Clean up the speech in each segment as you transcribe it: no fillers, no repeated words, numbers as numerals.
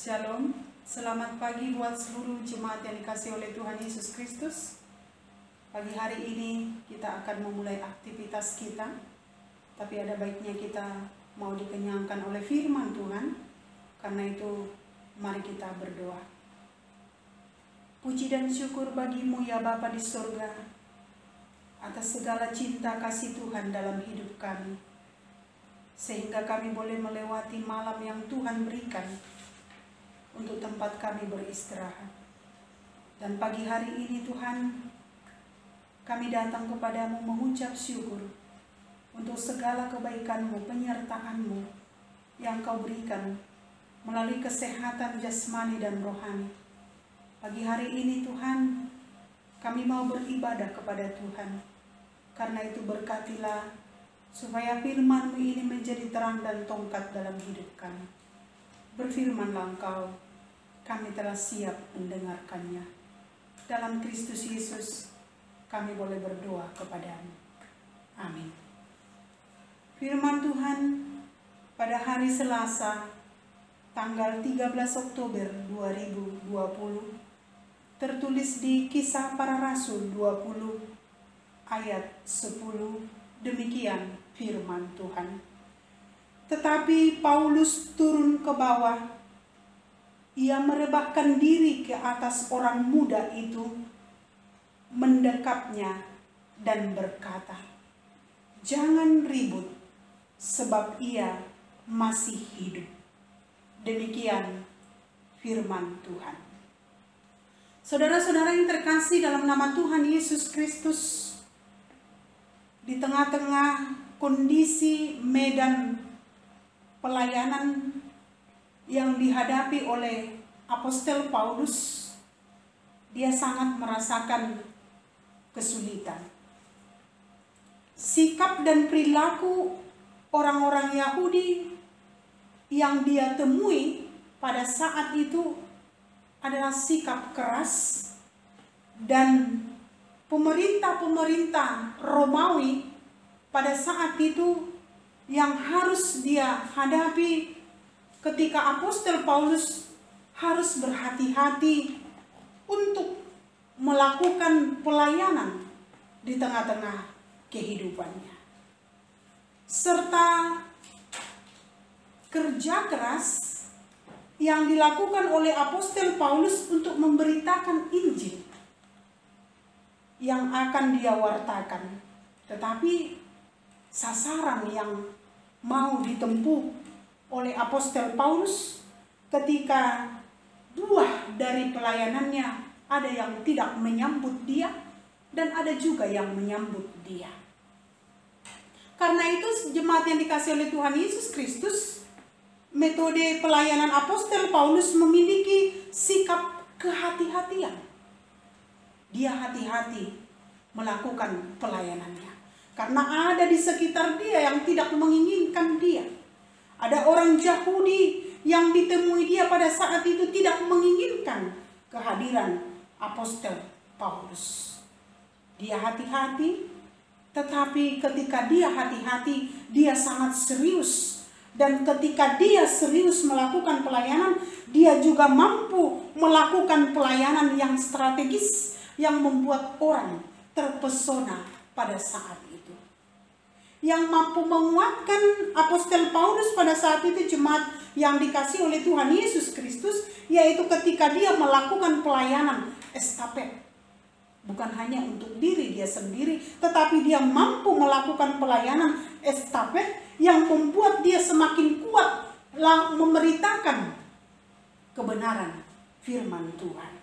Shalom, selamat pagi buat seluruh jemaat yang dikasihi oleh Tuhan Yesus Kristus. Pagi hari ini kita akan memulai aktivitas kita, tapi ada baiknya kita mau dikenyangkan oleh firman Tuhan. Karena itu mari kita berdoa. Puji dan syukur bagimu ya Bapa di surga, atas segala cinta kasih Tuhan dalam hidup kami, sehingga kami boleh melewati malam yang Tuhan berikan untuk tempat kami beristirahat. Dan pagi hari ini Tuhan, kami datang kepadamu mengucap syukur untuk segala kebaikan-Mu, penyertaan-Mu yang Kau berikan melalui kesehatan jasmani dan rohani. Pagi hari ini Tuhan, kami mau beribadah kepada Tuhan. Karena itu berkatilah supaya firman-Mu ini menjadi terang dan tongkat dalam hidup kami. Berfirmanlah Engkau, kami telah siap mendengarkannya. Dalam Kristus Yesus, kami boleh berdoa kepadamu. Amin. Firman Tuhan pada hari Selasa, tanggal 13 Oktober 2020, tertulis di Kisah Para Rasul 20 ayat 10, demikian firman Tuhan. Tetapi Paulus turun ke bawah. Ia merebahkan diri ke atas orang muda itu, mendekapnya dan berkata, "Jangan ribut, sebab ia masih hidup." Demikian firman Tuhan. Saudara-saudara yang terkasih dalam nama Tuhan Yesus Kristus, di tengah-tengah kondisi medan pelayanan yang dihadapi oleh Apostel Paulus, dia sangat merasakan kesulitan. Sikap dan perilaku orang-orang Yahudi yang dia temui pada saat itu adalah sikap keras, dan pemerintah Romawi pada saat itu yang harus dia hadapi ketika Apostel Paulus harus berhati-hati untuk melakukan pelayanan di tengah-tengah kehidupannya. Serta kerja keras yang dilakukan oleh Apostel Paulus untuk memberitakan Injil yang akan dia wartakan. Tetapi sasaran yang mau ditempuh oleh Apostel Paulus ketika buah dari pelayanannya ada yang tidak menyambut dia dan ada juga yang menyambut dia. Karena itu jemaat yang dikasihi oleh Tuhan Yesus Kristus, metode pelayanan Apostel Paulus memiliki sikap kehati-hatian. Dia hati-hati melakukan pelayanannya karena ada di sekitar dia yang tidak menginginkan dia. Ada orang Yahudi yang ditemui dia pada saat itu tidak menginginkan kehadiran Apostel Paulus. Dia hati-hati, tetapi ketika dia hati-hati, dia sangat serius. Dan ketika dia serius melakukan pelayanan, dia juga mampu melakukan pelayanan yang strategis, yang membuat orang terpesona pada saat itu. Yang mampu menguatkan Apostel Paulus pada saat itu jemaat yang dikasihi oleh Tuhan Yesus Kristus, yaitu ketika dia melakukan pelayanan estafet. Bukan hanya untuk diri dia sendiri, tetapi dia mampu melakukan pelayanan estafet yang membuat dia semakin kuat memberitakan kebenaran firman Tuhan.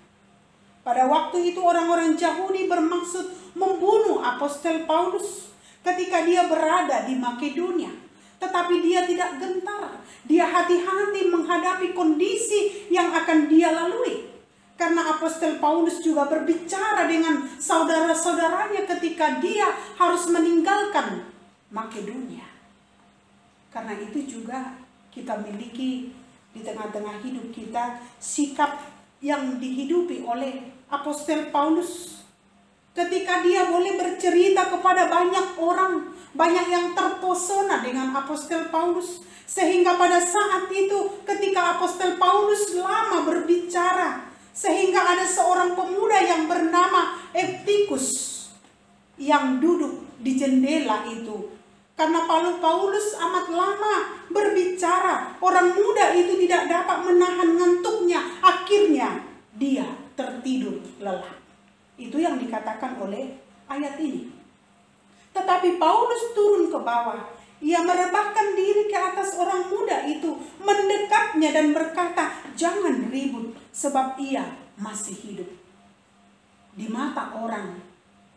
Pada waktu itu orang-orang Yahudi bermaksud membunuh Apostel Paulus ketika dia berada di Makedonia. Tetapi dia tidak gentar. Dia hati-hati menghadapi kondisi yang akan dia lalui. Karena Apostel Paulus juga berbicara dengan saudara-saudaranya ketika dia harus meninggalkan Makedonia. Karena itu juga kita miliki di tengah-tengah hidup kita sikap yang dihidupi oleh Apostel Paulus. Ketika dia boleh bercerita kepada banyak orang banyak yang terpesona dengan Apostel Paulus. Sehingga pada saat itu ketika Apostel Paulus lama berbicara, sehingga ada seorang pemuda yang bernama Eptikus yang duduk di jendela itu. Karena Paulus amat lama berbicara, orang muda itu tidak dapat menahan ngantuknya. Akhirnya dia tertidur lelap. Itu yang dikatakan oleh ayat ini. Tetapi Paulus turun ke bawah. Ia merebahkan diri ke atas orang muda itu, mendekapnya dan berkata, "Jangan ribut, sebab ia masih hidup." Di mata orang,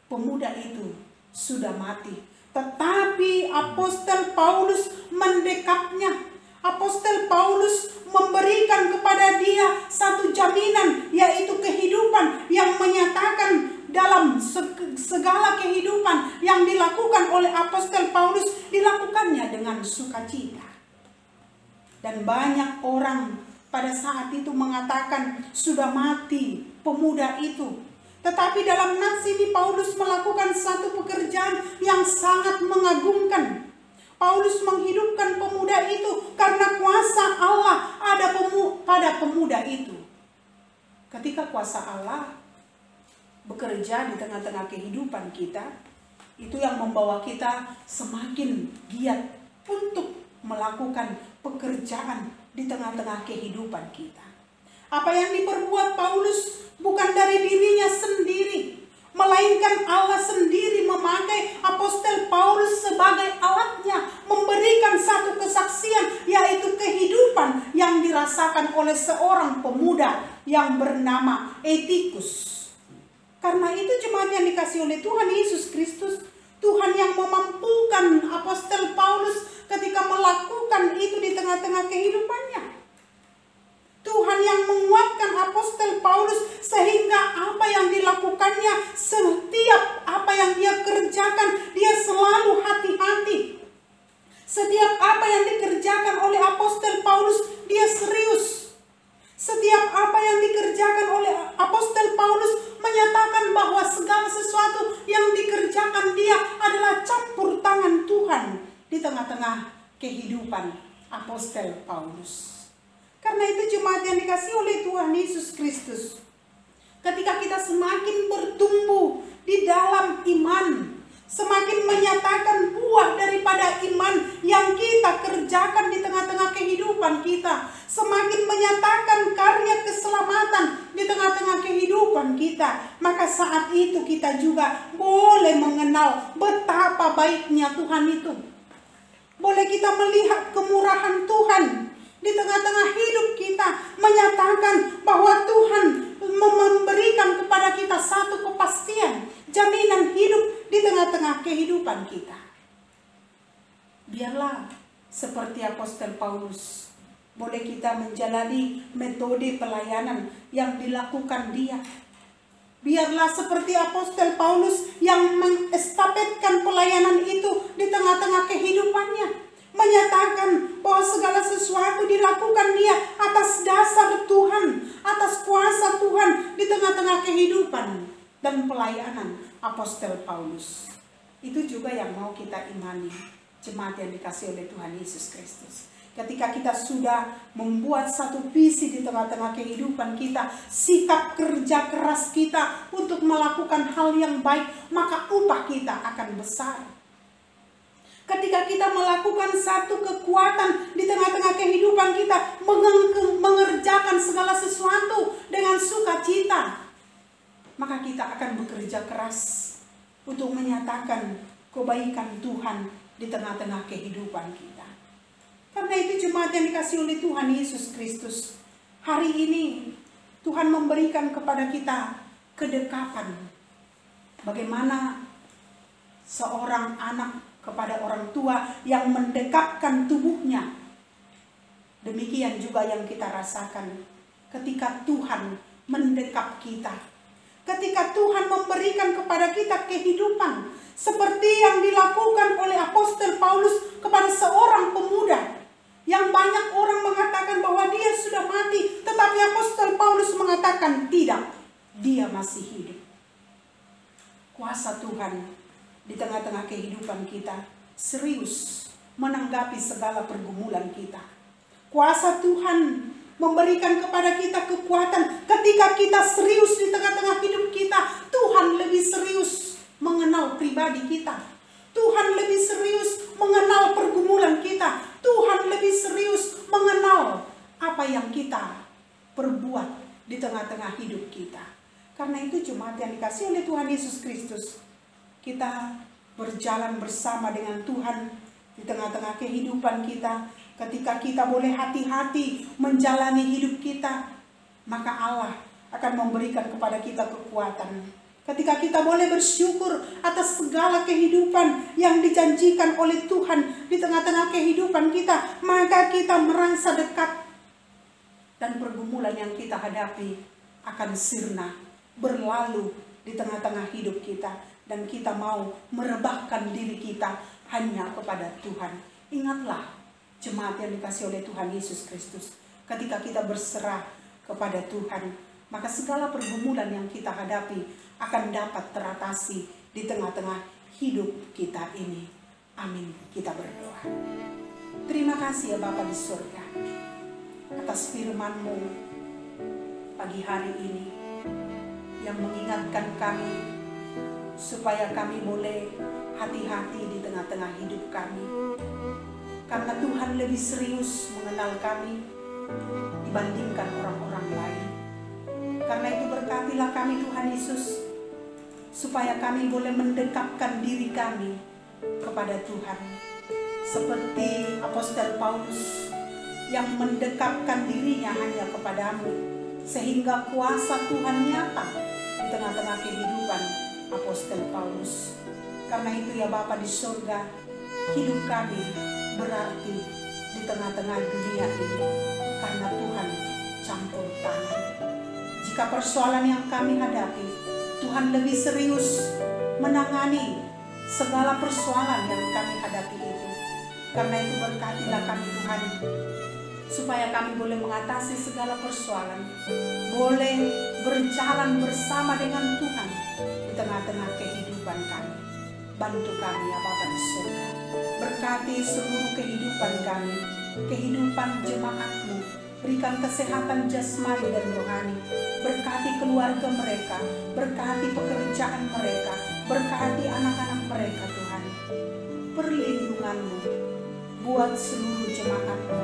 pemuda itu sudah mati. Tetapi Apostel Paulus mendekapnya. Apostel Paulus memberikan kepada dia satu jaminan, yaitu kehidupan yang menyatakan dalam segala kehidupan yang dilakukan oleh Apostel Paulus, dilakukannya dengan sukacita. Dan banyak orang pada saat itu mengatakan sudah mati pemuda itu. Tetapi dalam nats ini Paulus melakukan satu pekerjaan yang sangat mengagumkan. Paulus menghidupkan pemuda itu karena kuasa Allah ada pada pemuda itu. Ketika kuasa Allah bekerja di tengah-tengah kehidupan kita, itu yang membawa kita semakin giat untuk melakukan pekerjaan di tengah-tengah kehidupan kita. Apa yang diperbuat Paulus bukan dari dirinya sendiri, melainkan Allah sendiri memakai Apostel Paulus sebagai alatnya, memberikan satu kesaksian, yaitu kehidupan yang dirasakan oleh seorang pemuda yang bernama Eptikus. Karena itu jemaat yang dikasihi oleh Tuhan Yesus Kristus, Tuhan yang memampukan Apostel Paulus ketika melakukan itu di tengah-tengah kehidupannya. Tuhan yang menguatkan Apostel Paulus sehingga apa yang dilakukannya, setiap apa yang dia kerjakan, dia selalu hati-hati. Setiap apa yang dikerjakan oleh Apostel Paulus, dia serius. Setiap apa yang dikerjakan oleh Apostel Paulus menyatakan bahwa segala sesuatu yang dikerjakan dia adalah campur tangan Tuhan di tengah-tengah kehidupan Apostel Paulus. Karena itu jemaat yang dikasihi oleh Tuhan Yesus Kristus, ketika kita semakin bertumbuh di dalam iman, semakin menyatakan buah daripada iman yang kita kerjakan di tengah-tengah kehidupan kita, semakin menyatakan karya keselamatan di tengah-tengah kehidupan kita, maka saat itu kita juga boleh mengenal betapa baiknya Tuhan itu. Boleh kita melihat kemurahan Tuhan di tengah-tengah hidup kita, menyatakan bahwa Tuhan memberikan kepada kita satu kepastian, jaminan hidup di tengah-tengah kehidupan kita. Biarlah seperti Apostel Paulus, boleh kita menjalani metode pelayanan yang dilakukan dia. Biarlah seperti Apostel Paulus yang mengestafetkan pelayanan itu di tengah-tengah kehidupannya, menyatakan bahwa segala sesuatu dilakukan dia atas dasar Tuhan, atas kuasa Tuhan di tengah-tengah kehidupan dan pelayanan Apostel Paulus. Itu juga yang mau kita imani, jemaat yang dikasihi oleh Tuhan Yesus Kristus. Ketika kita sudah membuat satu visi di tengah-tengah kehidupan kita, sikap kerja keras kita untuk melakukan hal yang baik, maka upah kita akan besar. Ketika kita melakukan satu kekuatan di tengah-tengah kehidupan kita, mengerjakan segala sesuatu dengan sukacita, maka kita akan bekerja keras untuk menyatakan kebaikan Tuhan di tengah-tengah kehidupan kita. Karena itu jemaat yang dikasihi oleh Tuhan Yesus Kristus, hari ini Tuhan memberikan kepada kita kedekatan. Bagaimana seorang anak kepada orang tua yang mendekapkan tubuhnya. Demikian juga yang kita rasakan ketika Tuhan mendekap kita. Ketika Tuhan memberikan kepada kita kehidupan seperti yang dilakukan oleh Apostel Paulus kepada seorang pemuda yang banyak orang mengatakan bahwa dia sudah mati, tetapi Apostel Paulus mengatakan tidak, dia masih hidup. Kuasa Tuhan di tengah-tengah kehidupan kita serius menanggapi segala pergumulan kita. Kuasa Tuhan memberikan kepada kita kekuatan ketika kita serius di tengah-tengah hidup kita. Tuhan lebih serius mengenal pribadi kita. Tuhan lebih serius mengenal pergumulan kita. Tuhan lebih serius mengenal apa yang kita perbuat di tengah-tengah hidup kita. Karena itu jemaat yang dikasihi oleh Tuhan Yesus Kristus, kita berjalan bersama dengan Tuhan di tengah-tengah kehidupan kita. Ketika kita boleh hati-hati menjalani hidup kita, maka Allah akan memberikan kepada kita kekuatan. Ketika kita boleh bersyukur atas segala kehidupan yang dijanjikan oleh Tuhan di tengah-tengah kehidupan kita, maka kita merasa dekat. Dan pergumulan yang kita hadapi akan sirna, berlalu di tengah-tengah hidup kita. Dan kita mau merebahkan diri kita hanya kepada Tuhan. Ingatlah jemaat yang dikasihi oleh Tuhan Yesus Kristus, ketika kita berserah kepada Tuhan, maka segala pergumulan yang kita hadapi akan dapat teratasi di tengah-tengah hidup kita ini. Amin. Kita berdoa. Terima kasih ya Bapa di surga atas firman-Mu pagi hari ini yang mengingatkan kami supaya kami boleh hati-hati di tengah-tengah hidup kami. Karena Tuhan lebih serius mengenal kami dibandingkan orang-orang lain. Karena itu berkatilah kami Tuhan Yesus, supaya kami boleh mendekapkan diri kami kepada Tuhan. Seperti Apostel Paulus yang mendekapkan dirinya hanya kepadamu, sehingga kuasa Tuhan nyata di tengah-tengah kehidupan Apostel Paulus. Karena itu ya Bapa di surga, hidup kami berarti di tengah-tengah dunia ini karena Tuhan campur tangan. Jika persoalan yang kami hadapi, Tuhan lebih serius menangani segala persoalan yang kami hadapi itu. Karena itu berkatilah kami Tuhan, supaya kami boleh mengatasi segala persoalan, boleh berjalan bersama dengan Tuhan di tengah-tengah kehidupan kami. Bantu kami ya Bapa di surga, berkati seluruh kehidupan kami, kehidupan jemaat-Mu. Berikan kesehatan jasmani dan rohani, berkati keluarga mereka, berkati pekerjaan mereka, berkati anak-anak mereka Tuhan. Perlindungan-Mu buat seluruh jemaat-Mu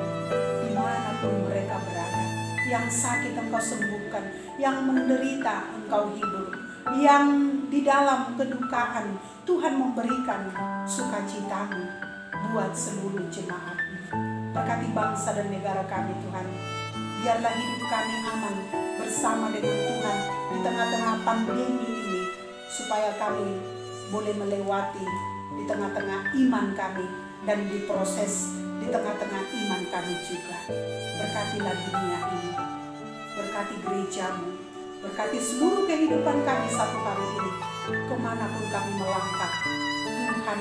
dimanapun mereka berada. Yang sakit Engkau sembuhkan, yang menderita Engkau hibur, yang di dalam kedukaan Tuhan memberikan sukacita-Mu buat seluruh jemaat-Mu. Berkati bangsa dan negara kami Tuhan. Biarlah hidup kami aman bersama dengan Tuhan di tengah-tengah pandemi ini, supaya kami boleh melewati di tengah-tengah iman kami dan diproses di tengah-tengah iman kami juga. Berkatilah dunia ini, berkati gereja-Mu, berkati seluruh kehidupan kami satu hari ini. Kemanapun kami melangkah, Tuhan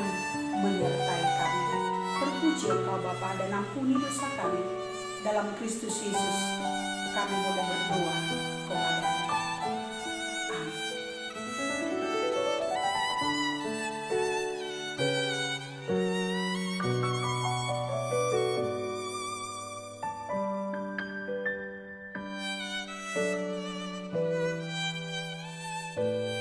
menyertai kami. Terpuji Engkau Bapa, dan ampuni dosa kami. Dalam Kristus Yesus kami boleh berdoa kepada-Mu. Amin.